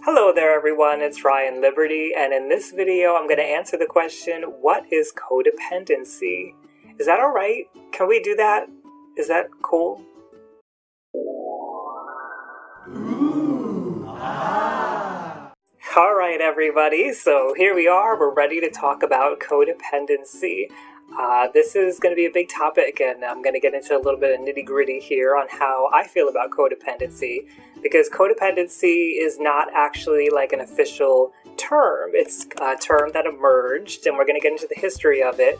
Hello there everyone, it's Ryan Liberty, and in this video I'm going to answer the question, what is codependency? Is that alright? Can we do that? Is that cool? Alright everybody, so here we are, we're ready to talk about codependency. This is going to be a big topic, and I'm going to get into a little bit of nitty-gritty here on how I feel about codependency, because codependency is not actually like an official term. It's a term that emerged, and we're going to get into the history of it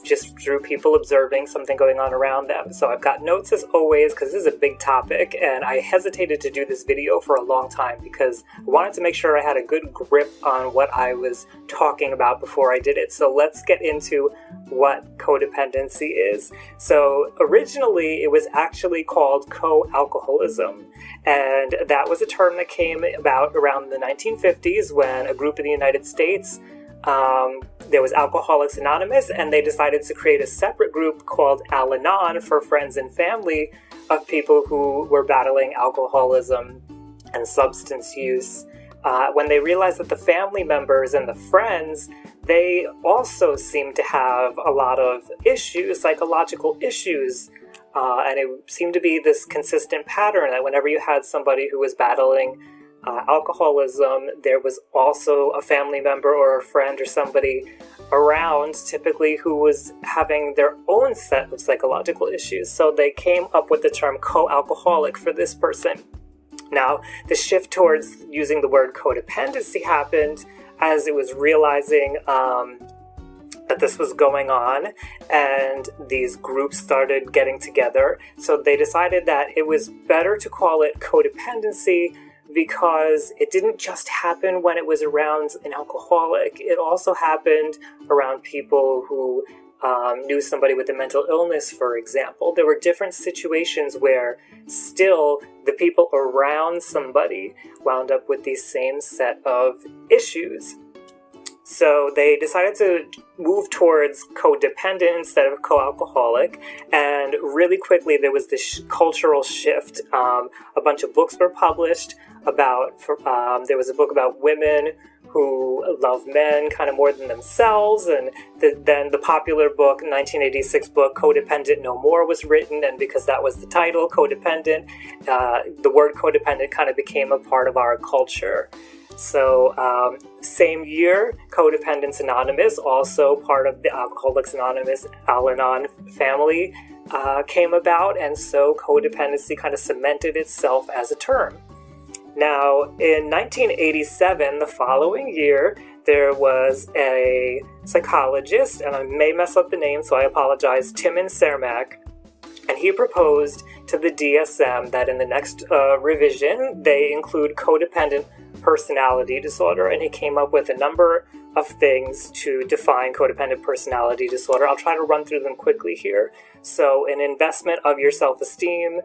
just through people observing something going on around them. So I've got notes as always, because this is a big topic, and I hesitated to do this video for a long time because I wanted to make sure I had a good grip on what I was talking about before I did it. So let's get into what codependency is. So originally it was actually called co-alcoholism, and that was a term that came about around the 1950s when a group in the United States, there was Alcoholics Anonymous, and they decided to create a separate group called Al-Anon for friends and family of people who were battling alcoholism and substance use. When they realized that the family members and the friends, they also seemed to have a lot of issues, psychological issues, and it seemed to be this consistent pattern that whenever you had somebody who was battling alcoholism, there was also a family member or a friend or somebody around, typically, who was having their own set of psychological issues. So they came up with the term co-alcoholic for this person. Now, the shift towards using the word codependency happened as it was realizing that this was going on, and these groups started getting together. So they decided that it was better to call it codependency because it didn't just happen when it was around an alcoholic. It also happened around people who knew somebody with a mental illness, for example. There were different situations where still the people around somebody wound up with these same set of issues. So they decided to move towards codependent instead of co-alcoholic, and really quickly there was this cultural shift. A bunch of books were published about, there was a book about women who love men kind of more than themselves, and then the popular book, 1986 book, Codependent No More, was written, and because that was the title, Codependent, the word codependent kind of became a part of our culture. So same year, Codependence Anonymous, also part of the Alcoholics Anonymous Al-Anon family, came about, and so codependency kind of cemented itself as a term. Now, in 1987, the following year, there was a psychologist, and I may mess up the name, so I apologize, Timon Cermak, and he proposed to the DSM that in the next revision, they include codependent personality disorder, and he came up with a number of things to define codependent personality disorder. I'll try to run through them quickly here. So, an investment of your self-esteem,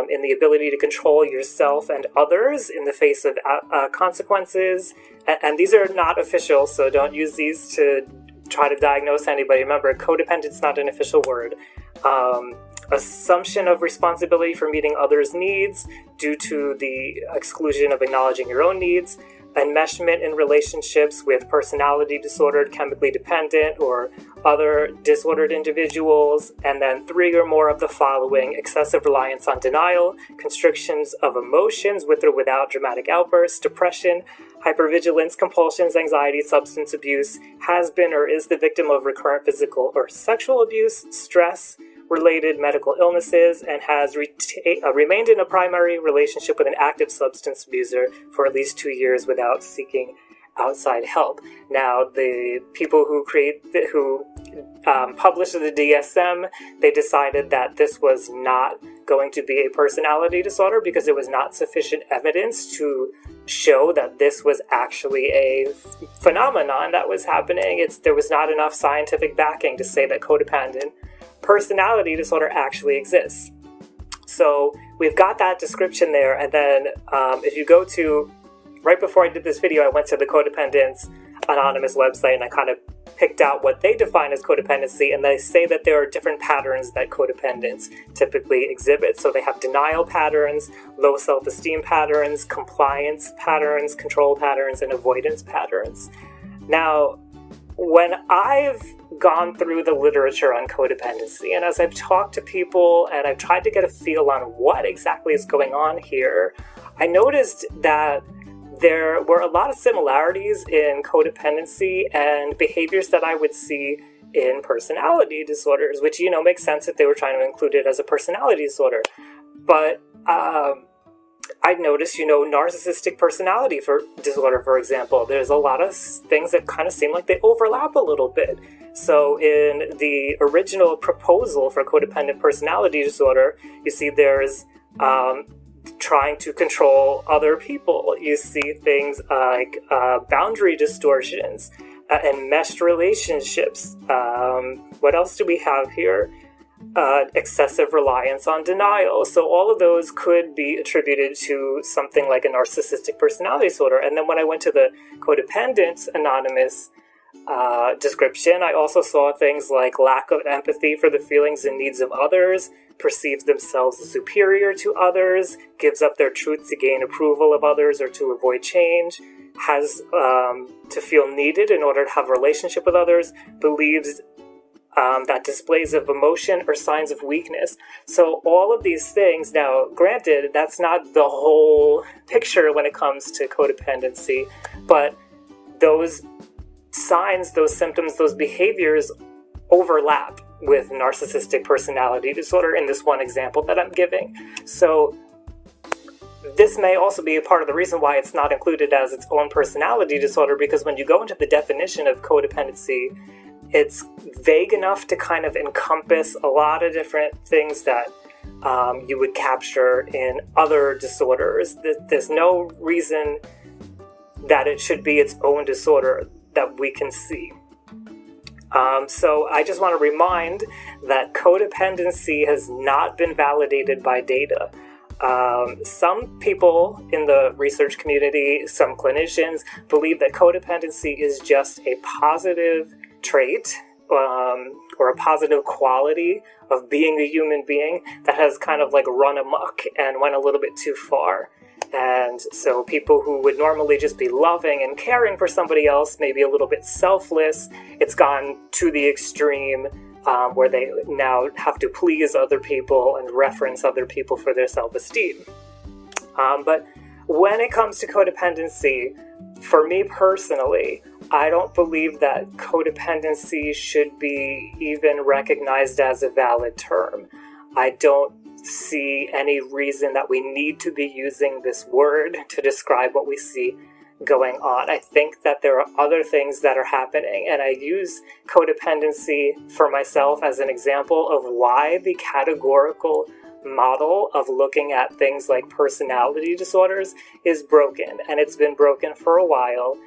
in the ability to control yourself and others in the face of consequences, and these are not official, so don't use these to try to diagnose anybody. Remember, codependent's not an official word. Assumption of responsibility for meeting others' needs due to the exclusion of acknowledging your own needs, enmeshment in relationships with personality disordered, chemically dependent, or other disordered individuals, and then 3 or more of the following: excessive reliance on denial, constrictions of emotions with or without dramatic outbursts, depression, hypervigilance, compulsions, anxiety, substance abuse, has been or is the victim of recurrent physical or sexual abuse, stress, related medical illnesses, and has remained in a primary relationship with an active substance abuser for at least 2 years without seeking outside help. Now, the people who published the DSM, they decided that this was not going to be a personality disorder because there was not sufficient evidence to show that this was actually a phenomenon that was happening. There was not enough scientific backing to say that codependent personality disorder actually exists. So we've got that description there, and then if you go to, right before I did this video, I went to the Codependence Anonymous website and I kind of picked out what they define as codependency, and they say that there are different patterns that codependents typically exhibit. So they have denial patterns, low self-esteem patterns, compliance patterns, control patterns, and avoidance patterns. Now, when I've gone through the literature on codependency, and as I've talked to people and I've tried to get a feel on what exactly is going on here, I noticed that there were a lot of similarities in codependency and behaviors that I would see in personality disorders, which, makes sense if they were trying to include it as a personality disorder. But I noticed, narcissistic personality disorder, for example, there's a lot of things that kind of seem like they overlap a little bit. So in the original proposal for codependent personality disorder, you see there's trying to control other people. You see things like boundary distortions and meshed relationships. What else do we have here? Excessive reliance on denial. So all of those could be attributed to something like a narcissistic personality disorder. And then when I went to the Codependent Anonymous description, I also saw things like lack of empathy for the feelings and needs of others, perceives themselves as superior to others, gives up their truth to gain approval of others or to avoid change, has to feel needed in order to have a relationship with others, believes that displays of emotion or signs of weakness. So all of these things, now granted, that's not the whole picture when it comes to codependency, but those signs, those symptoms, those behaviors overlap with narcissistic personality disorder in this one example that I'm giving. So this may also be a part of the reason why it's not included as its own personality disorder, because when you go into the definition of codependency, it's vague enough to kind of encompass a lot of different things that you would capture in other disorders. There's no reason that it should be its own disorder that we can see. So I just want to remind that codependency has not been validated by data. Some people in the research community, some clinicians, believe that codependency is just a positive trait or a positive quality of being a human being that has kind of like run amok and went a little bit too far. And so people who would normally just be loving and caring for somebody else, maybe a little bit selfless, it's gone to the extreme where they now have to please other people and reference other people for their self-esteem. But when it comes to codependency, for me personally, I don't believe that codependency should be even recognized as a valid term. I don't see any reason that we need to be using this word to describe what we see going on. I think that there are other things that are happening, and I use codependency for myself as an example of why the categorical model of looking at things like personality disorders is broken, and it's been broken for a while.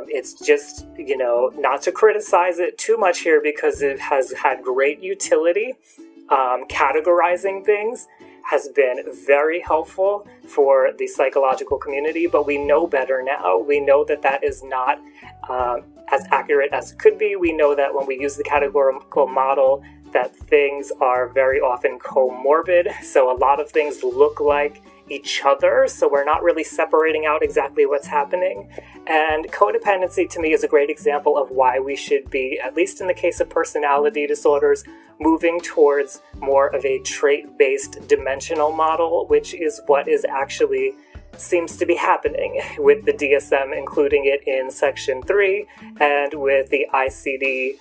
It's just, not to criticize it too much here because it has had great utility. Categorizing things has been very helpful for the psychological community, but we know better now. We know that that is not as accurate as it could be. We know that when we use the categorical model, that things are very often comorbid. So a lot of things look like each other, so we're not really separating out exactly what's happening. And codependency to me is a great example of why we should be, at least in the case of personality disorders, moving towards more of a trait-based dimensional model, which is what is actually seems to be happening with the DSM, including it in Section 3, and with the ICD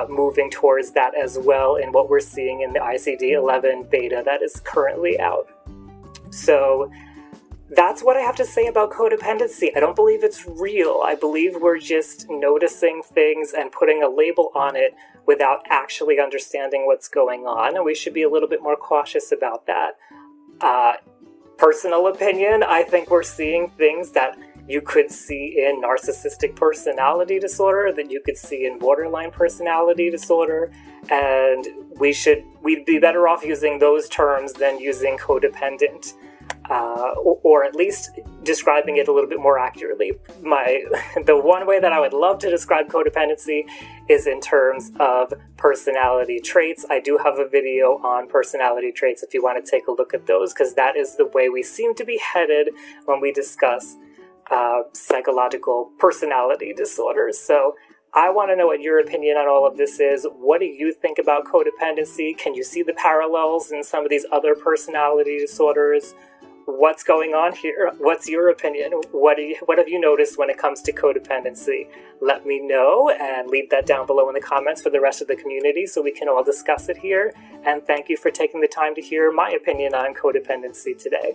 moving towards that as well in what we're seeing in the ICD-11 beta that is currently out. So that's what I have to say about codependency. I don't believe it's real. I believe we're just noticing things and putting a label on it without actually understanding what's going on, and we should be a little bit more cautious about that. Personal opinion, I think we're seeing things that you could see in narcissistic personality disorder, that you could see in borderline personality disorder, and we'd be better off using those terms than using codependent. or at least describing it a little bit more accurately. The one way that I would love to describe codependency is in terms of personality traits. I do have a video on personality traits if you want to take a look at those, because that is the way we seem to be headed when we discuss psychological personality disorders. So I want to know what your opinion on all of this is. What do you think about codependency? Can you see the parallels in some of these other personality disorders? What's going on here? What's your opinion? What have you noticed when it comes to codependency? Let me know and leave that down below in the comments for the rest of the community so we can all discuss it here. And thank you for taking the time to hear my opinion on codependency today.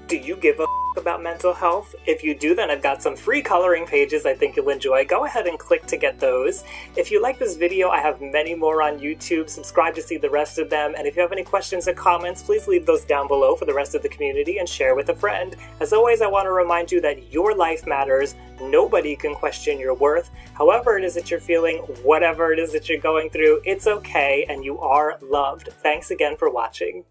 Do you give a about mental health? If you do, then I've got some free coloring pages I think you'll enjoy. Go ahead and click to get those. If you like this video, I have many more on YouTube. Subscribe to see the rest of them. And if you have any questions or comments, please leave those down below for the rest of the community and share with a friend. As always, I want to remind you that your life matters. Nobody can question your worth. However it is that you're feeling, whatever it is that you're going through, it's okay and you are loved. Thanks again for watching.